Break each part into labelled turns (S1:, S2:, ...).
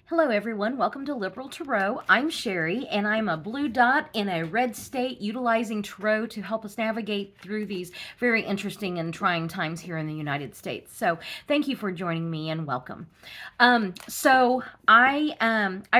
S1: Hello everyone, welcome to Liberal Tarot. I'm Sherry and I'm a blue dot in a red state utilizing Tarot to help us navigate through these very interesting and trying times here in the United States. So thank you for joining me and welcome. I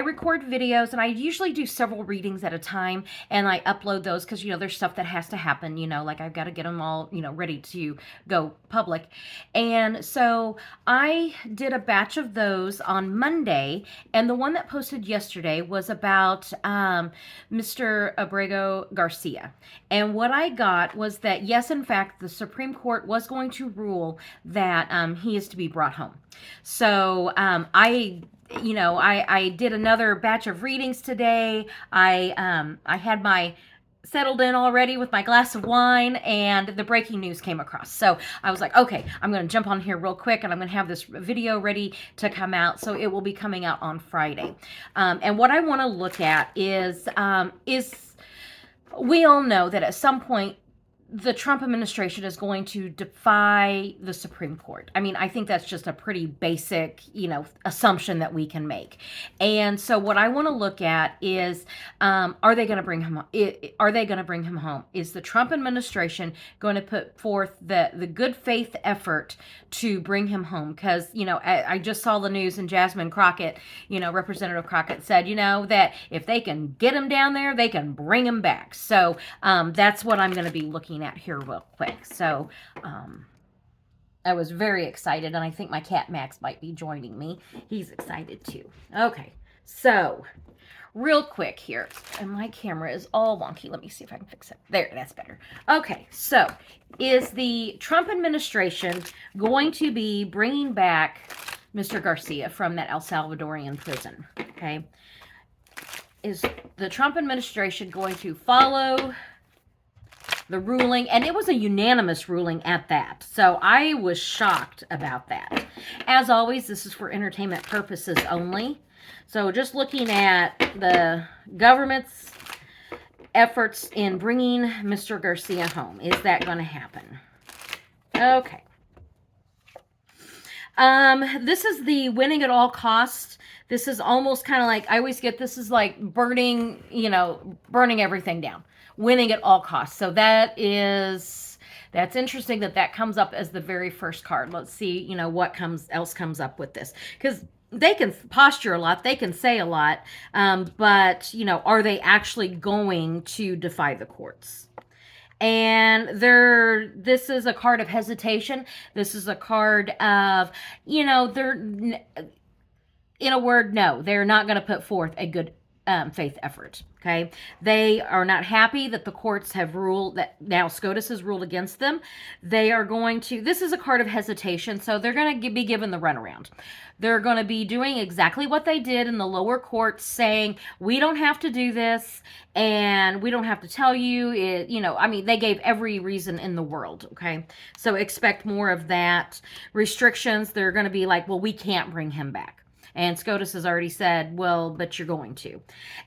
S1: record videos and I usually do several readings at a time and I upload those because there's stuff that has to happen, like I've got to get them all, ready to go public. And so I did a batch of those on Monday. And the one that posted yesterday was about Mr. Abrego Garcia. And what I got was that, yes, in fact, the Supreme Court was going to rule that he is to be brought home. So I did another batch of readings today. I had my settled in already with my glass of wine and the breaking news came across. So I was like, okay, I'm going to jump on here real quick and I'm going to have this video ready to come out. So it will be coming out on Friday. And what I want to look at is we all know that at some point the Trump administration is going to defy the Supreme Court. I mean, I think that's just a pretty basic, assumption that we can make. And so what I want to look at is, are they going to bring him? Are they going to bring him home? Is the Trump administration going to put forth the good faith effort to bring him home? Because I just saw the news and Jasmine Crockett, Representative Crockett said, that if they can get him down there, they can bring him back. So that's what I'm going to be looking at here real quick. So I was very excited, and I think my cat Max might be joining me. He's excited too. Okay, so real quick here, and my camera is all wonky. Let me see if I can fix it. There, that's better. Okay, so is the Trump administration going to be bringing back Mr. Garcia from that El Salvadorian prison? Okay, is the Trump administration going to follow the ruling? And it was a unanimous ruling at that. So I was shocked about that. As always, this is for entertainment purposes only. So just looking at the government's efforts in bringing Mr. Garcia home. Is that going to happen? Okay. This is the winning at all costs. This is almost kind of like, I always get, this is like burning everything down. Winning at all costs. So that's interesting that comes up as the very first card. Let's see, what else comes up with this. Because they can posture a lot, they can say a lot, but, are they actually going to defy the courts? And this is a card of hesitation. This is a card of, they're, in a word, no, they're not going to put forth a good faith effort. Okay, they are not happy that the courts have ruled that now SCOTUS has ruled against them. They are going to, this is a card of hesitation, so they're going to be given the runaround. They're going to be doing exactly what they did in the lower courts, saying, we don't have to do this, and we don't have to tell you, they gave every reason in the world, okay? So expect more of that. Restrictions, they're going to be like, well, we can't bring him back. And SCOTUS has already said, well, but you're going to.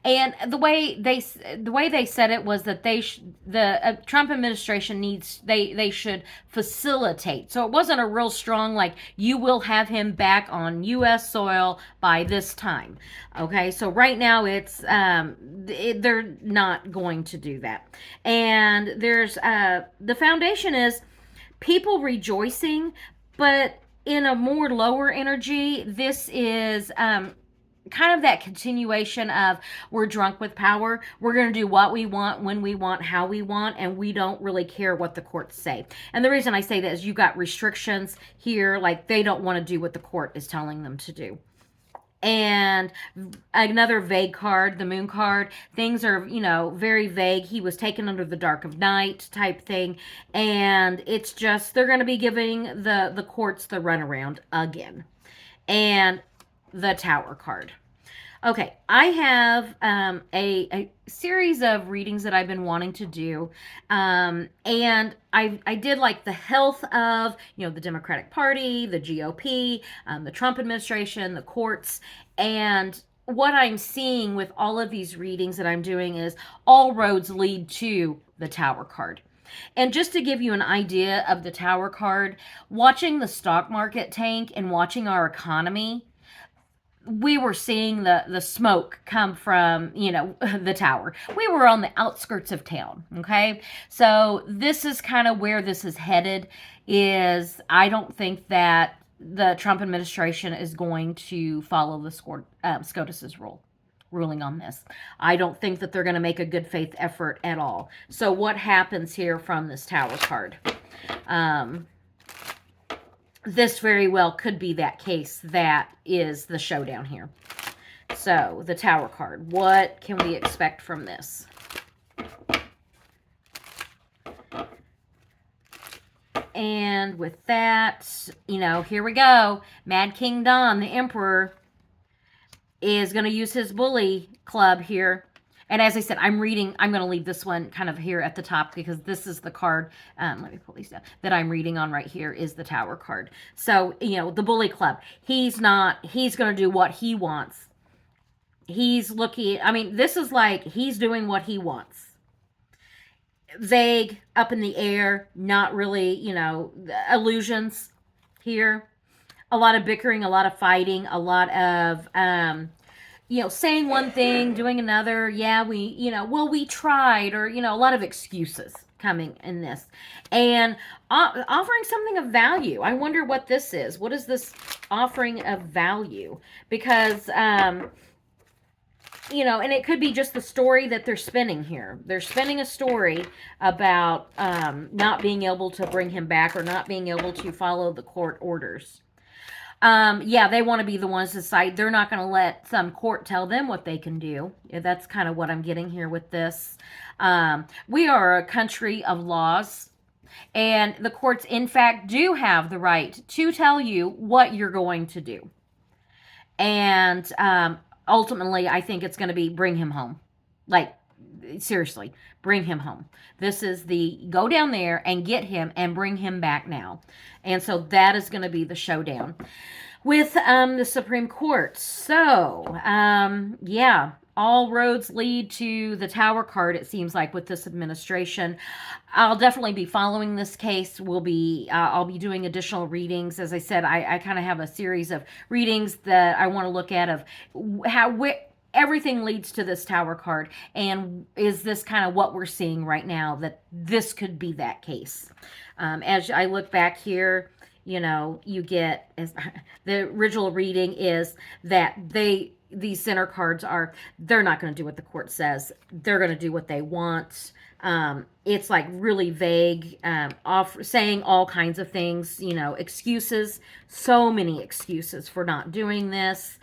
S1: And the way they said it was that the Trump administration they should facilitate. So it wasn't a real strong, like, you will have him back on U.S. soil by this time. Okay, so right now it's, they're not going to do that. And there's, the foundation is people rejoicing, but in a more lower energy, this is kind of that continuation of, we're drunk with power. We're going to do what we want, when we want, how we want, and we don't really care what the courts say. And the reason I say that is you got restrictions here, like they don't want to do what the court is telling them to do. And another vague card, the moon card, things are, very vague. He was taken under the dark of night type thing. And it's just, they're going to be giving the courts the runaround again. And the Tower card. Okay, I have a series of readings that I've been wanting to do, and I did like the health of, the Democratic Party, the GOP, the Trump administration, the courts, and what I'm seeing with all of these readings that I'm doing is all roads lead to the Tower card. And just to give you an idea of the Tower card, watching the stock market tank and watching our economy, we were seeing the smoke come from, you know, the tower. We were on the outskirts of town, okay? So this is kind of where this is headed. Is I don't think that the Trump administration is going to follow the SCOTUS's ruling on this. I don't think that they're going to make a good faith effort at all. So what happens here from this tower card? This very well could be that case that is the showdown here. So, the Tower card. What can we expect from this? And with that, you know, here we go. Mad King Don, the Emperor, is going to use his bully club here. And as I said, I'm going to leave this one kind of here at the top because this is the card, let me pull these down, that I'm reading on right here is the Tower card. So, you know, the bully club, he's going to do what he wants. He's looking, I mean, this is like he's doing what he wants. Vague, up in the air, not really, you know, illusions here. A lot of bickering, a lot of fighting, a lot of, you know, saying one thing, doing another. Yeah, we tried, or, you know, a lot of excuses coming in this. And offering something of value. I wonder what this is. What is this offering of value? Because, you know, and it could be just the story that they're spinning here. They're spinning a story about not being able to bring him back or not being able to follow the court orders. Yeah, they want to be the ones to decide. They're not going to let some court tell them what they can do. Yeah, that's kind of what I'm getting here with this. We are a country of laws, and the courts, in fact, do have the right to tell you what you're going to do. And ultimately, I think it's going to be bring him home. Like, seriously, bring him home. This is the go down there and get him and bring him back now. And so that is going to be the showdown with the Supreme Court. So, yeah, all roads lead to the Tower card, it seems like, with this administration. I'll definitely be following this case. I'll be doing additional readings. As I said, I kind of have a series of readings that I want to look at of everything leads to this Tower card. And is this kind of what we're seeing right now, that this could be that case? As I look back here, you know, you get, the original reading is that these center cards they're not going to do what the court says. They're going to do what they want. It's like really vague, saying all kinds of things, you know, excuses, so many excuses for not doing this.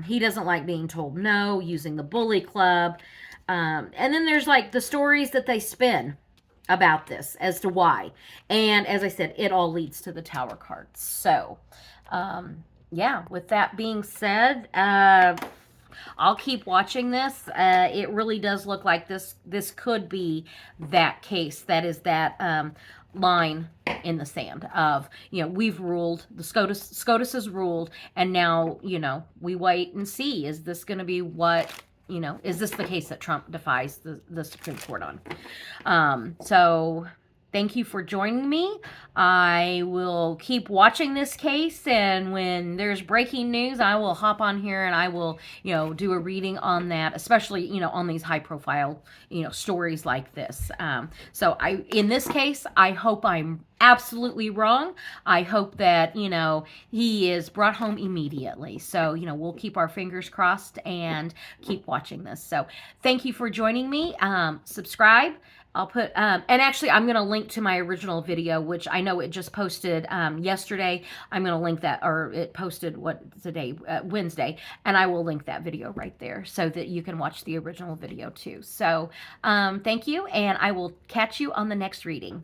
S1: He doesn't like being told no, using the bully club. And then there's like the stories that they spin about this as to why. And as I said, it all leads to the Tower cards. So, yeah, with that being said, I'll keep watching this. It really does look like this could be that case. That is that line in the sand of, you know, we've ruled, the SCOTUS has ruled, and now, you know, we wait and see. Is this going to be what, you know, is this the case that Trump defies the Supreme Court on? So thank you for joining me. I will keep watching this case, and when there's breaking news, I will hop on here and I will, you know, do a reading on that, especially, you know, on these high profile, you know, stories like this. So in this case, I hope I'm absolutely wrong. I hope that, you know, he is brought home immediately. So, you know, we'll keep our fingers crossed and keep watching this. So thank you for joining me. Subscribe. I'll put, and actually I'm going to link to my original video, which I know it just posted yesterday. I'm going to link that, or it posted, what's the day? Wednesday. And I will link that video right there so that you can watch the original video too. So thank you, and I will catch you on the next reading.